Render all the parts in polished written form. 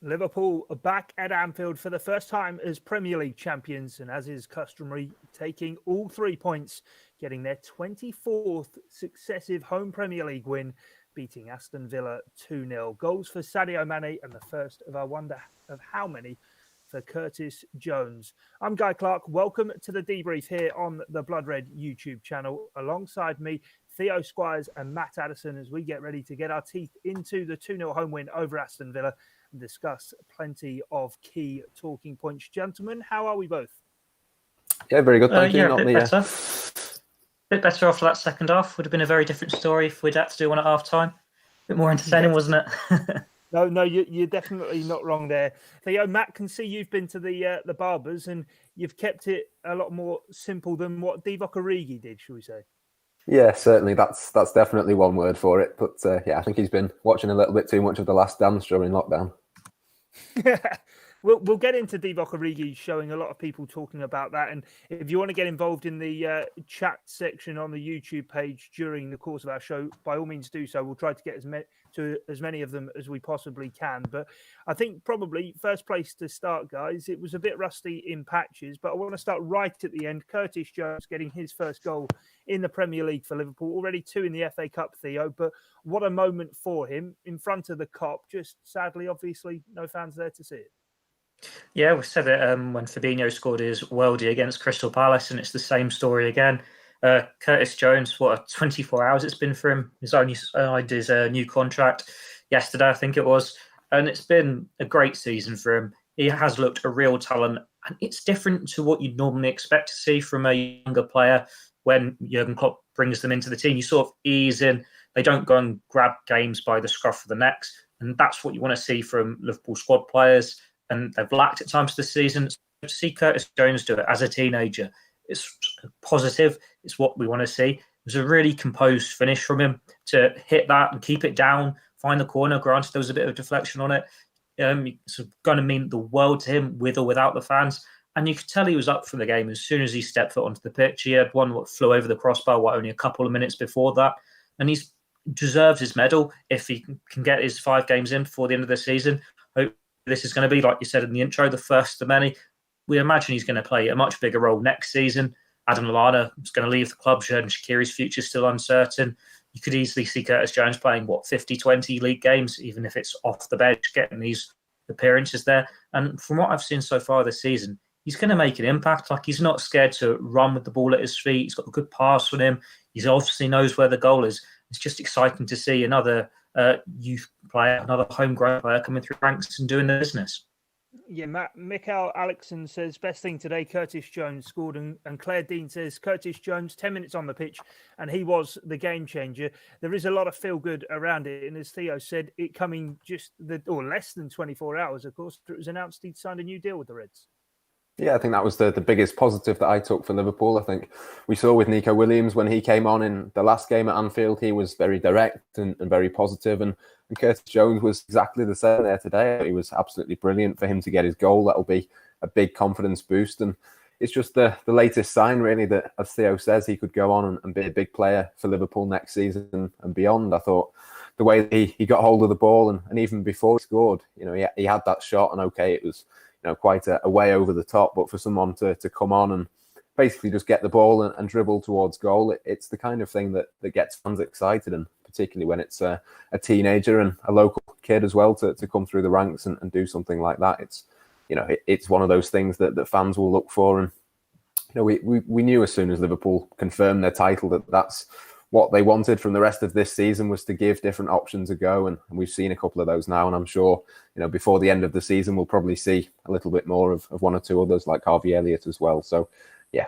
Liverpool are back at Anfield for the first time as Premier League champions, and as is customary, taking all 3 points, getting their 24th successive home Premier League win, beating Aston Villa 2-0. Goals for Sadio Mane and the first of I wonder of how many for Curtis Jones. I'm Guy Clarke. Welcome to the Debrief here on the Blood Red YouTube channel. Alongside me, Theo, Squires and Matt Addison as we get ready to get our teeth into the 2-0 home win over Aston Villa and discuss plenty of key talking points. Gentlemen, how are we both? Yeah, very good. Thank you. A bit better after that second half. Would have been a very different story if we'd had to do one at half time. A bit more entertaining, wasn't it? No, you're definitely not wrong there. Theo, Matt, can see you've been to the barbers and you've kept it a lot more simple than what Divock Origi did, shall we say? Yeah, certainly. That's definitely one word for it. But yeah, I think he's been watching a little bit too much of The Last Dance during lockdown. We'll get into Divock Origi showing a lot of people talking about that. And if you want to get involved in the chat section on the YouTube page during the course of our show, by all means do so. We'll try to get as many of them as we possibly can. But I think probably first place to start, guys, it was a bit rusty in patches, but I want to start right at the end. Curtis Jones getting his first goal in the Premier League for Liverpool, already 2 in the FA Cup, Theo. But what a moment for him in front of the Kop. Just sadly, obviously, no fans there to see it. Yeah, we said it when Fabinho scored his worldie against Crystal Palace, and it's the same story again. Curtis Jones, what 24 hours it's been for him. He's only signed his new contract yesterday, I think it was, and it's been a great season for him. He has looked a real talent, and it's different to what you'd normally expect to see from a younger player when Jurgen Klopp brings them into the team. You sort of ease in. They don't go and grab games by the scruff of the necks, and that's what you want to see from Liverpool squad players. And they've lacked at times this season. So to see Curtis Jones do it as a teenager, it's positive. It's what we want to see. It was a really composed finish from him to hit that and keep it down, find the corner. Granted, there was a bit of deflection on it. It's going to mean the world to him with or without the fans. And you could tell he was up for the game as soon as he stepped foot onto the pitch. He had one that flew over the crossbar, only a couple of minutes before that. And he deserves his medal if he can get his 5 games in before the end of the season. This is going to be, like you said in the intro, the first of many. We imagine he's going to play a much bigger role next season. Adam Lallana is going to leave the club. Xherdan Shaqiri's future is still uncertain. You could easily see Curtis Jones playing, 50-20 league games, even if it's off the bench, getting these appearances there. And from what I've seen so far this season, he's going to make an impact. Like, he's not scared to run with the ball at his feet. He's got a good pass on him. He obviously knows where the goal is. It's just exciting to see another youth player, another homegrown player coming through ranks and doing the business. Yeah, Mikael Alexson says, best thing today, Curtis Jones scored. And Claire Dean says, Curtis Jones, 10 minutes on the pitch, and he was the game changer. There is a lot of feel-good around it. And as Theo said, it coming less than 24 hours, of course, it was announced he'd signed a new deal with the Reds. Yeah, I think that was the biggest positive that I took for Liverpool. I think we saw with Neco Williams when he came on in the last game at Anfield, he was very direct and very positive. And Curtis Jones was exactly the same there today. He was absolutely brilliant. For him to get his goal, that'll be a big confidence boost. And it's just the latest sign, really, that, as Theo says, he could go on and be a big player for Liverpool next season and beyond. I thought the way that he got hold of the ball and even before he scored, he had that shot, and okay, it was quite a way over the top, but for someone to come on and basically just get the ball and dribble towards goal, it's the kind of thing that gets fans excited, and particularly when it's a teenager and a local kid as well to come through the ranks and do something like that. It's one of those things that fans will look for, and we knew as soon as Liverpool confirmed their title that's what they wanted from the rest of this season, was to give different options a go. And we've seen a couple of those now. And I'm sure, before the end of the season, we'll probably see a little bit more of one or two others like Harvey Elliott as well. So, yeah,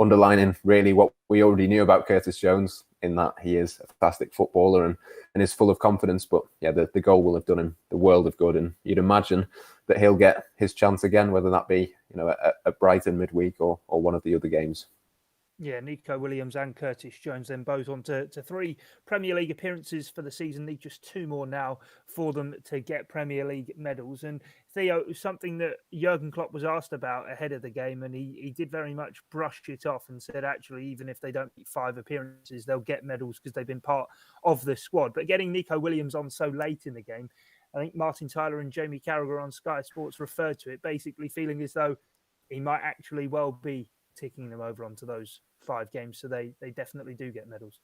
underlining really what we already knew about Curtis Jones, in that he is a fantastic footballer and is full of confidence. But, yeah, the goal will have done him the world of good. And you'd imagine that he'll get his chance again, whether that be, at Brighton midweek or one of the other games. Yeah, Neco Williams and Curtis Jones then both on to 3 Premier League appearances for the season. Need just 2 more now for them to get Premier League medals. And Theo, something that Jurgen Klopp was asked about ahead of the game, and he did very much brush it off and said, actually, even if they don't get 5 appearances, they'll get medals because they've been part of the squad. But getting Neco Williams on so late in the game, I think Martin Tyler and Jamie Carragher on Sky Sports referred to it, basically feeling as though he might actually well be ticking them over onto those 5 games. So they definitely do get medals.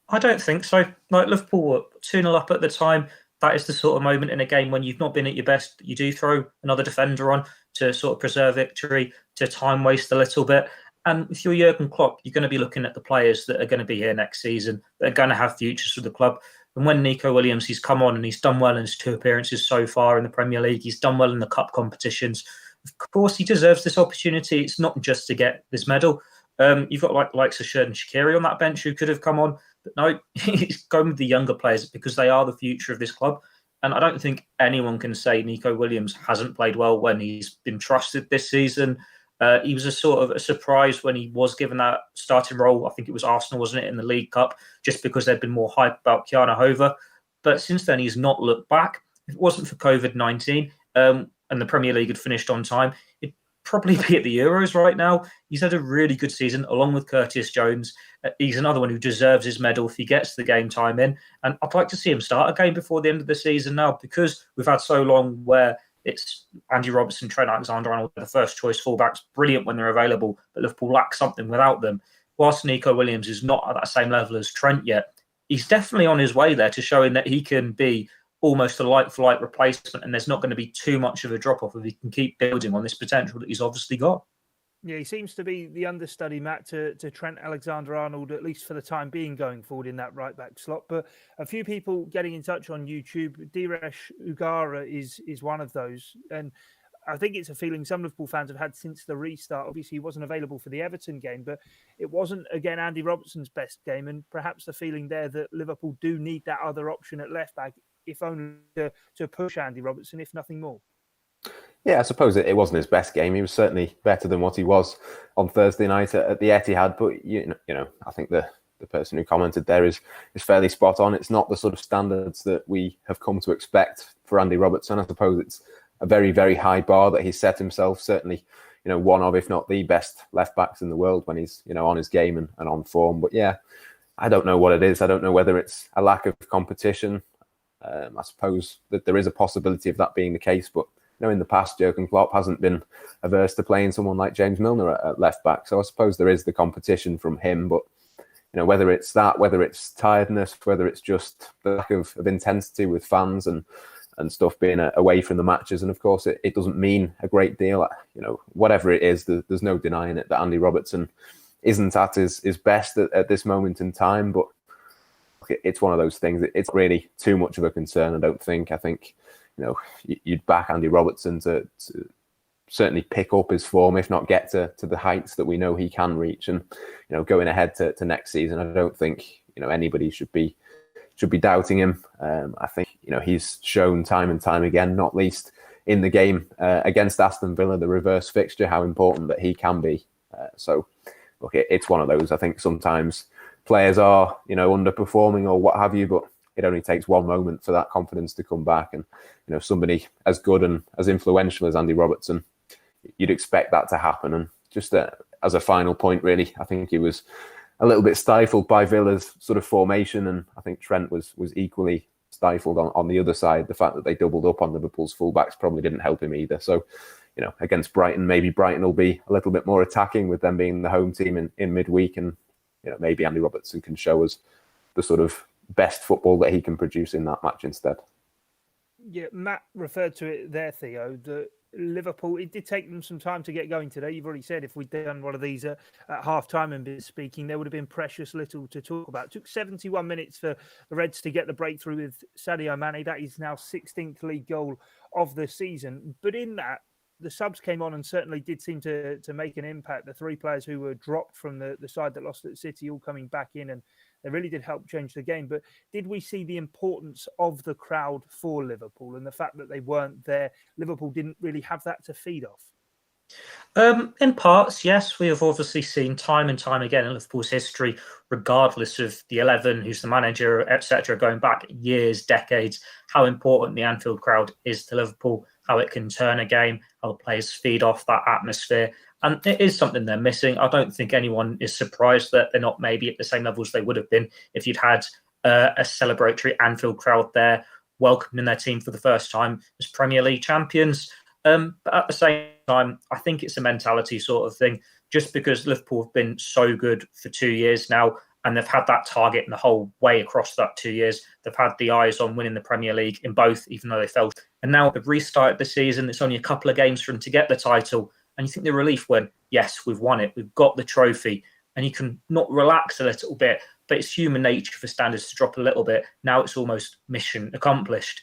I don't think so. Like, Liverpool were 2-0 up at the time. That is the sort of moment in a game when you've not been at your best. You do throw another defender on to sort of preserve victory, to time waste a little bit. And if you're Jurgen Klopp, you're going to be looking at the players that are going to be here next season, that are going to have futures for the club. And when Neco Williams, he's come on and he's done well in his 2 appearances so far in the Premier League. He's done well in the cup competitions. Of course, he deserves this opportunity. It's not just to get this medal. You've got likes of Xherdan Shaqiri on that bench who could have come on. But no, he's going with the younger players because they are the future of this club. And I don't think anyone can say Neco Williams hasn't played well when he's been trusted this season. He was a sort of a surprise when he was given that starting role. I think it was Arsenal, wasn't it, in the League Cup, just because there'd been more hype about Keanu Hover. But since then, he's not looked back. If it wasn't for COVID-19 and the Premier League had finished on time, it'd probably be at the Euros right now. He's had a really good season, along with Curtis Jones. He's another one who deserves his medal if he gets the game time in. And I'd like to see him start a game before the end of the season now, because we've had so long where it's Andy Robertson, Trent Alexander-Arnold, the first choice fullbacks, brilliant when they're available, but Liverpool lack something without them. Whilst Neco Williams is not at that same level as Trent yet, he's definitely on his way there to showing that he can be almost a like-for-like replacement, and there's not going to be too much of a drop-off if he can keep building on this potential that he's obviously got. Yeah, he seems to be the understudy, Matt, to Trent Alexander-Arnold, at least for the time being, going forward in that right-back slot. But a few people getting in touch on YouTube, Diresh Ugara is one of those. And I think it's a feeling some Liverpool fans have had since the restart. Obviously, he wasn't available for the Everton game, but it wasn't, again, Andy Robertson's best game. And perhaps the feeling there that Liverpool do need that other option at left-back, if only to push Andy Robertson, if nothing more. Yeah, I suppose it wasn't his best game. He was certainly better than what he was on Thursday night at the Etihad. But you know, I think the person who commented there is fairly spot on. It's not the sort of standards that we have come to expect for Andy Robertson. I suppose it's a very, very high bar that he's set himself. Certainly, one of, if not the best left backs in the world when he's on his game and on form. But yeah, I don't know what it is. I don't know whether it's a lack of competition. I suppose that there is a possibility of that being the case, but in the past, Jurgen Klopp hasn't been averse to playing someone like James Milner at left back. So I suppose there is the competition from him, but whether it's that, whether it's tiredness, whether it's just the lack of intensity with fans and stuff being away from the matches, and of course it doesn't mean a great deal. Whatever it is, there's no denying it that Andy Robertson isn't at his best at this moment in time. But it's one of those things. It's really too much of a concern, I don't think. I think you'd back Andy Robertson to certainly pick up his form, if not get to the heights that we know he can reach. And going ahead to next season, I don't think anybody should be doubting him. I think he's shown time and time again, not least in the game against Aston Villa, the reverse fixture, how important that he can be. So look, it's one of those. I think sometimes players are underperforming or what have you, but it only takes one moment for that confidence to come back. And, somebody as good and as influential as Andy Robertson, you'd expect that to happen. And just as a final point, really, I think he was a little bit stifled by Villa's sort of formation. And I think Trent was equally stifled on the other side. The fact that they doubled up on Liverpool's fullbacks probably didn't help him either. So, against Brighton, maybe Brighton will be a little bit more attacking with them being the home team in midweek. And, maybe Andy Robertson can show us the sort of best football that he can produce in that match instead. Yeah, Matt referred to it there, Theo, that Liverpool, it did take them some time to get going today. You've already said if we'd done one of these at half-time and been speaking, there would have been precious little to talk about. It took 71 minutes for the Reds to get the breakthrough with Sadio Mane. That is now 16th league goal of the season. But in that, the subs came on and certainly did seem to make an impact. The 3 players who were dropped from the side that lost at City all coming back in, and they really did help change the game. But did we see the importance of the crowd for Liverpool and the fact that they weren't there? Liverpool didn't really have that to feed off. In parts, yes. We have obviously seen time and time again in Liverpool's history, regardless of the 11, who's the manager, etc., going back years, decades, how important the Anfield crowd is to Liverpool, how it can turn a game, how the players feed off that atmosphere. And it is something they're missing. I don't think anyone is surprised that they're not maybe at the same level as they would have been if you'd had a celebratory Anfield crowd there welcoming their team for the first time as Premier League champions. But at the same time, I think it's a mentality sort of thing. Just because Liverpool have been so good for 2 years now, and they've had that target in the whole way across that 2 years. They've had the eyes on winning the Premier League in both, even though they failed. And now they've restarted the season. It's only a couple of games for them to get the title. And you think the relief when, yes, we've won it. We've got the trophy. And you can not relax a little bit, but it's human nature for standards to drop a little bit. Now it's almost mission accomplished.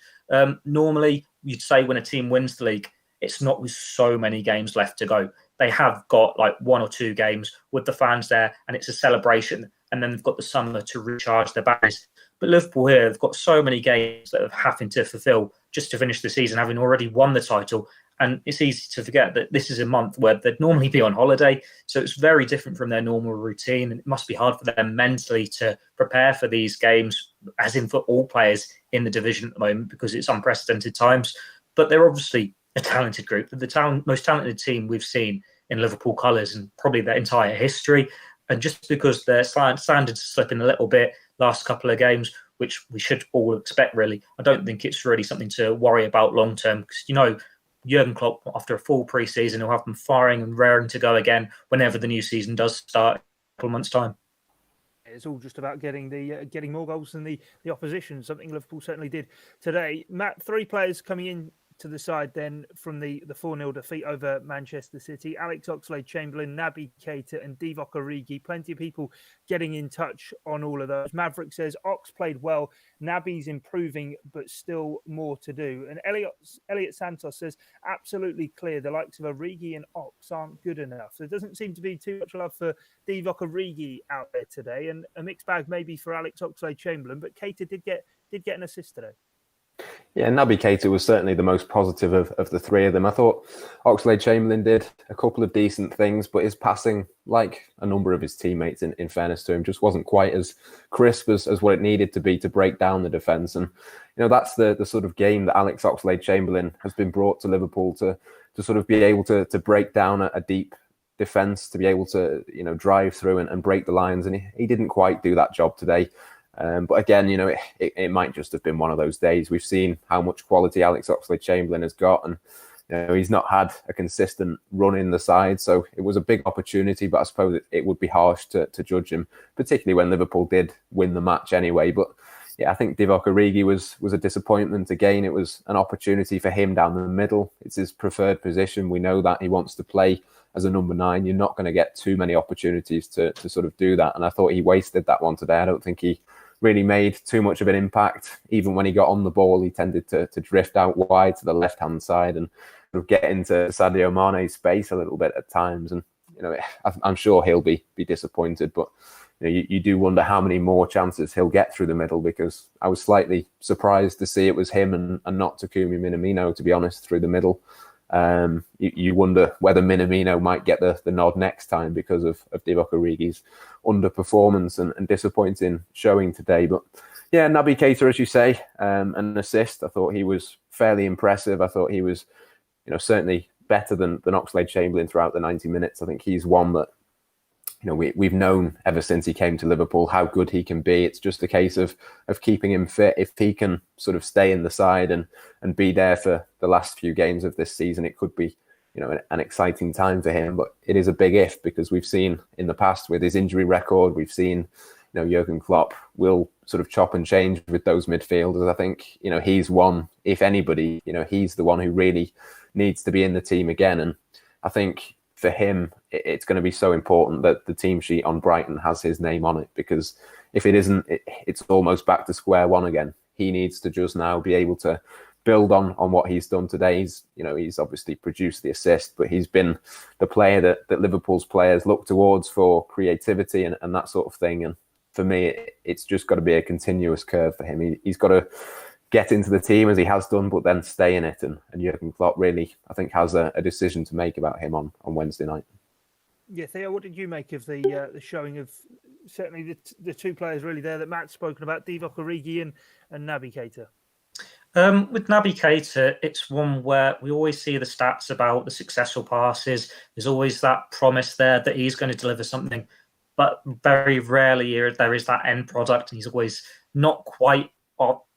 Normally, you'd say when a team wins the league, it's not with so many games left to go. They have got like 1 or 2 games with the fans there, and it's a celebration. And then they've got the summer to recharge their batteries. But Liverpool here, they've got so many games that they're having to fulfill just to finish the season, having already won the title. And it's easy to forget that this is a month where they'd normally be on holiday. So it's very different from their normal routine. And it must be hard for them mentally to prepare for these games, as in for all players in the division at the moment, because it's unprecedented times. But they're obviously a talented group. They're the most talented team we've seen in Liverpool colours and probably their entire history. And just because their standards are slipping a little bit last couple of games, which we should all expect, really, I don't think it's really something to worry about long term. Because, Jurgen Klopp, after a full pre-season, will have them firing and raring to go again whenever the new season does start in a couple of months' time. It's all just about getting more goals than the opposition, something Liverpool certainly did today. Matt, 3 players coming in to the side then from the 4-0 defeat over Manchester City. Alex Oxlade-Chamberlain, Naby, Keita and Divock Origi. Plenty of people getting in touch on all of those. Maverick says Ox played well. Naby's improving, but still more to do. And Elliot Santos says absolutely clear the likes of Origi and Ox aren't good enough. There doesn't seem to be too much love for Divock Origi out there today, and a mixed bag maybe for Alex Oxlade-Chamberlain. But Keita did get an assist today. Yeah, Naby Keita was certainly the most positive of the 3 of them. I thought Oxlade-Chamberlain did a couple of decent things, but his passing, like a number of his teammates, in fairness to him, just wasn't quite as crisp as what it needed to be to break down the defence. And, that's the sort of game that Alex Oxlade-Chamberlain has been brought to Liverpool to sort of be able to break down a deep defence, to be able to, drive through and break the lines. And he didn't quite do that job today. But again, it might just have been one of those days. We've seen how much quality Alex Oxlade-Chamberlain has got, and he's not had a consistent run in the side. So it was a big opportunity, but I suppose it would be harsh to judge him, particularly when Liverpool did win the match anyway. But yeah, I think Divock Origi was a disappointment again. It was an opportunity for him down the middle. It's his preferred position. We know that he wants to play as a number 9. You're not going to get too many opportunities to sort of do that. And I thought he wasted that one today. I don't think he really made too much of an impact. Even when he got on the ball, he tended to drift out wide to the left-hand side and sort of get into Sadio Mane's space a little bit at times. And, I'm sure he'll be disappointed, but you do wonder how many more chances he'll get through the middle, because I was slightly surprised to see it was him and not Takumi Minamino, to be honest, through the middle. You wonder whether Minamino might get the nod next time because of Divock Origi's underperformance and disappointing showing today. But yeah, Naby Keita, as you say, an assist. I thought he was fairly impressive. I thought he was, certainly better than Oxlade-Chamberlain throughout the 90 minutes. I think he's one that, we've known ever since he came to Liverpool how good he can be. It's just a case of keeping him fit. If he can sort of stay in the side and be there for the last few games of this season, it could be, an exciting time for him. But it is a big if, because we've seen in the past with his injury record, we've seen, Jurgen Klopp will sort of chop and change with those midfielders. I think, he's one, if anybody, he's the one who really needs to be in the team again. And I think for him, it's going to be so important that the team sheet on Brighton has his name on it, because if it isn't, it's almost back to square one again. He needs to just now be able to build on what he's done today. He's obviously produced the assist, but he's been the player that Liverpool's players look towards for creativity and that sort of thing. And for me, it's just got to be a continuous curve for him. He's got to get into the team as he has done, but then stay in it. And Jurgen Klopp really, I think, has a decision to make about him on Wednesday night. Yeah, Theo, what did you make of the showing of certainly the 2 players really there that Matt's spoken about, Divock Origi and Naby Keita? With Naby Keita, it's one where we always see the stats about the successful passes. There's always that promise there that he's going to deliver something, but very rarely there is that end product, and he's always not quite.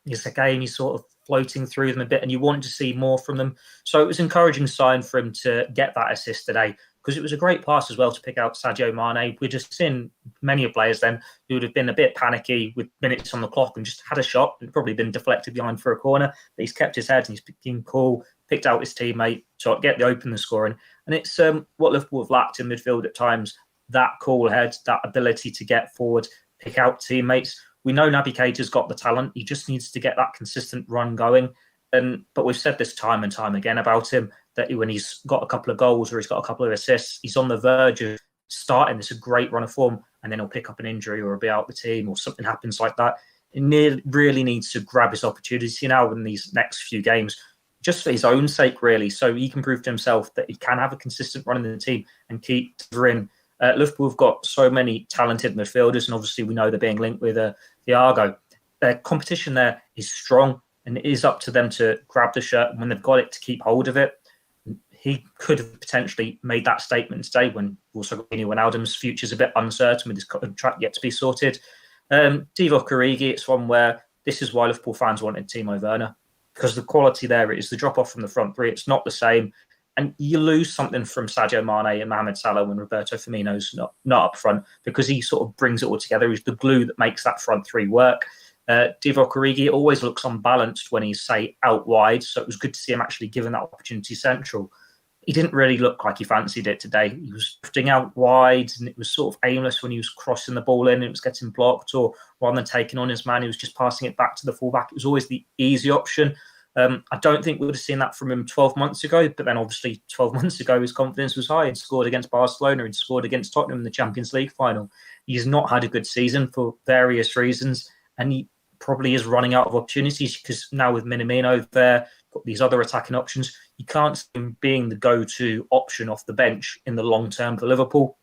It's a game. He's sort of floating through them a bit, and you want to see more from them. So it was an encouraging sign for him to get that assist today, because it was a great pass as well to pick out Sadio Mane. We're just seeing many of players then who would have been a bit panicky with minutes on the clock and just had a shot and probably been deflected behind for a corner. But he's kept his head and he's been cool, picked out his teammate to get the opener scoring. And it's what Liverpool have lacked in midfield at times, that cool head, that ability to get forward, pick out teammates. We know Naby Keita's got the talent. He just needs to get that consistent run going. But we've said this time and time again about him, that when he's got a couple of goals or he's got a couple of assists, he's on the verge of starting this a great run of form, and then he'll pick up an injury or be out the team or something happens like that. He really needs to grab his opportunity now in these next few games, just for his own sake, really, so he can prove to himself that he can have a consistent run in the team and keep delivering. Liverpool have got so many talented midfielders, and obviously we know they're being linked with Thiago. Their competition there is strong, and it is up to them to grab the shirt, and when they've got it, to keep hold of it. He could have potentially made that statement today when also Wijnaldum's future's a bit uncertain with his contract yet to be sorted. Divock Origi, it's one where this is why Liverpool fans wanted Timo Werner, because the quality there is the drop off from the front three. It's not the same. And you lose something from Sadio Mane and Mohamed Salah when Roberto Firmino's not up front, because he sort of brings it all together. He's the glue that makes that front three work. Divock Origi always looks unbalanced when he's, say, out wide. So it was good to see him actually given that opportunity central. He didn't really look like he fancied it today. He was drifting out wide, and it was sort of aimless when he was crossing the ball in and it was getting blocked, or rather than taking on his man, he was just passing it back to the fullback. It was always the easy option. I don't think we would have seen that from him 12 months ago, but then obviously 12 months ago, his confidence was high. He'd scored against Barcelona and scored against Tottenham in the Champions League final. He's not had a good season for various reasons, and he probably is running out of opportunities, because now with Minamino there, got these other attacking options, you can't see him being the go-to option off the bench in the long term for Liverpool.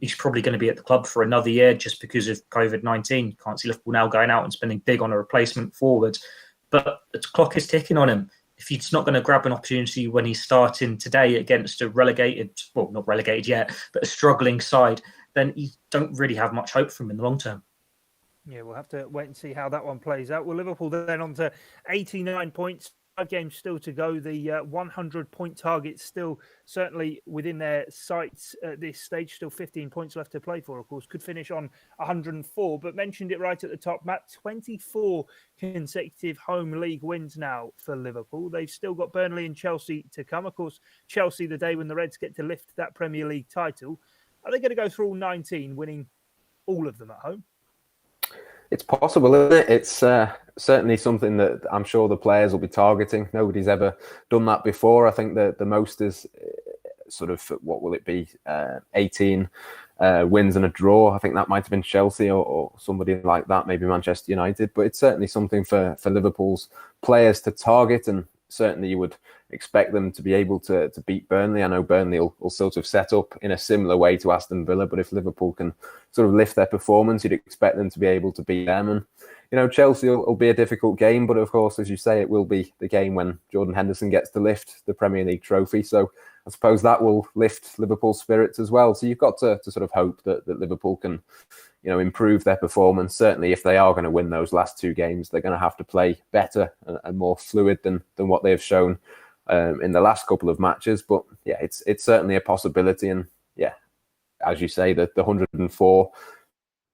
He's probably going to be at the club for another year just because of COVID-19. You can't see Liverpool now going out and spending big on a replacement forward. But the clock is ticking on him. If he's not going to grab an opportunity when he's starting today against a relegated, well, not relegated yet, but a struggling side, then you don't really have much hope from him in the long term. Yeah, we'll have to wait and see how that one plays out. Well, Liverpool then on to 89 points. 5 games still to go. The 100-point target still certainly within their sights at this stage. Still 15 points left to play for, of course. Could finish on 104, but mentioned it right at the top, Matt. 24 consecutive home league wins now for Liverpool. They've still got Burnley and Chelsea to come. Of course, Chelsea, the day when the Reds get to lift that Premier League title. Are they going to go through all 19, winning all of them at home? It's possible, isn't it? It's certainly something that I'm sure the players will be targeting. Nobody's ever done that before. I think that the most is sort of, what will it be, 18 wins and a draw. I think that might have been Chelsea or somebody like that, maybe Manchester United. But it's certainly something for Liverpool's players to target, and certainly you would expect them to be able to beat Burnley. I know Burnley will sort of set up in a similar way to Aston Villa, but if Liverpool can sort of lift their performance, you'd expect them to be able to beat them. And, you know, Chelsea will be a difficult game, but of course, as you say, it will be the game when Jordan Henderson gets to lift the Premier League trophy. So I suppose that will lift Liverpool's spirits as well. So you've got to sort of hope that Liverpool can, you know, improve their performance. Certainly, if they are going to win those last 2 games, they're going to have to play better and more fluid than what they have shown in the last couple of matches. But yeah, it's certainly a possibility. And yeah, as you say, the 104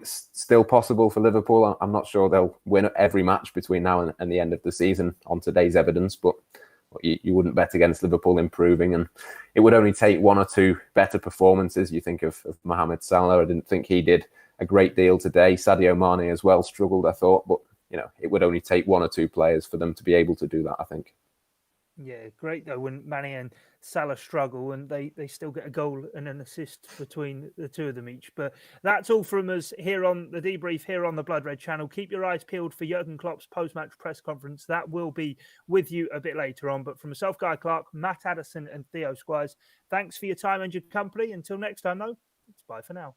is still possible for Liverpool. I'm not sure they'll win every match between now and the end of the season on today's evidence, but you wouldn't bet against Liverpool improving, and it would only take 1 or 2 better performances. You think of Mohamed Salah. I didn't think he did a great deal today. Sadio Mane as well struggled, I thought, but you know, it would only take 1 or 2 players for them to be able to do that, I think. Yeah, great though when Mane and Salah struggle and they still get a goal and an assist between the two of them each. But that's all from us here on the Debrief, here on the Blood Red channel. Keep your eyes peeled for Jurgen Klopp's post-match press conference. That will be with you a bit later on. But from myself, Guy Clarke, Matt Addison and Theo Squires, thanks for your time and your company. Until next time though, it's bye for now.